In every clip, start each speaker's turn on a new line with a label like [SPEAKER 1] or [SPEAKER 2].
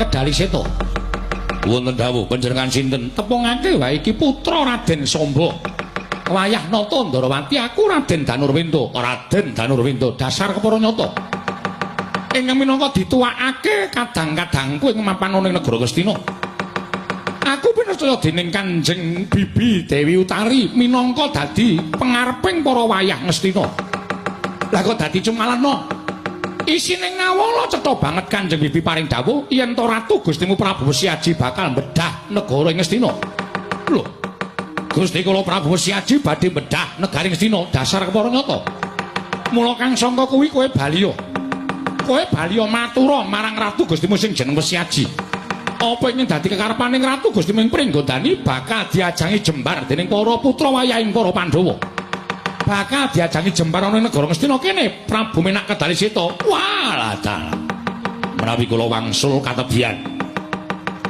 [SPEAKER 1] Kedali Seta. Wonten dawuh panjenengan sinten? Tepungake wae iki putra Raden Samba. Wayah nata Ndarawati aku Raden Danurwinda. Raden Danurwinda dasar kepara nyata. Ingkang minangka dituwakake kadang-kadangku ing mapan ing negara Ngastina. Aku pinercaya dening Kanjeng Bibi Dewi Utari minangka dadi pengareping para wayah Ngastina. Lah kok dadi cumalana? Isine ngawala cetha banget Kanjeng Bibi paring dawuh yen to ratu Gustimu Prabu Siaji bakal mbedah negara Ngastina. Lho, Gusti kula Prabu Siaji badhe mbedah negari Ngastina dasar kepara nyata. Mula kang sangka kuwi kowe baliya. Kowe baliya matura marang ratu Gustimu sing jeneng Siaji. Apa ingin dadi kekarepaning ratu Gustimu ing Pringgondani bakal diajangi jembar dening para putra wayahing para Pandhawa. Bakal diajangi jembar ana ing negara Ngastina kene Prabu Menak Kedali Seta. Walah dalam. Menawi kula wangsul katebian.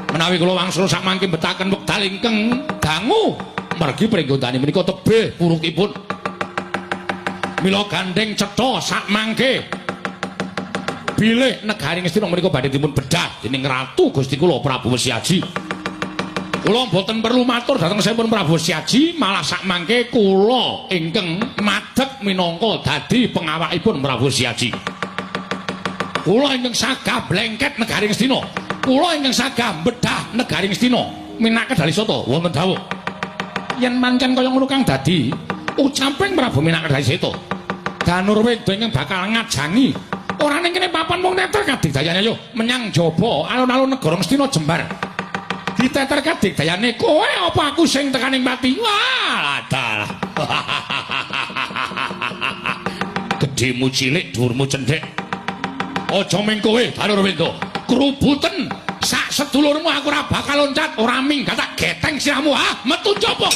[SPEAKER 1] Menawi kula wangsul sak mangke betaken wekdal ingkang dangu mergi Pringgondani menika tebih purukipun. Mila gandeng cetha sak mangke bilih negari Ngastina menika badhe dipun bedah dening ratu Gusti kula Prabu Siaji. Kula mboten perlu matur dhateng sampun Prabu Siaji, malah sak mangke kula ingkang madhep minangka dadi pengawakipun Prabu Siaji. Kula ingkang sagah blengket negari Ngastina. Kula ingkang sagah mbedah negari Ngastina. Menak Kedali Seta wonten dawuh. Yen pancen kaya ngono kang dadi ucaping Prabu Menak Kedali Seta. Danurwinda ingkang bakal ngajangi ora ning kene papan mung teter kadigdayane yo menyang jaba alun-alun negara Ngastina jembar. Diteter kadigdayane kowe apa aku sing tekaning pati? Wah, dalah. Gedhemu cilik, dhuwurmu cendhek. Aja ming kowe, Danurwinda. Krubuten sak sedulurmu aku ora bakal loncat, ora minggat tak geteng sirahmu, ha? Metu jaba.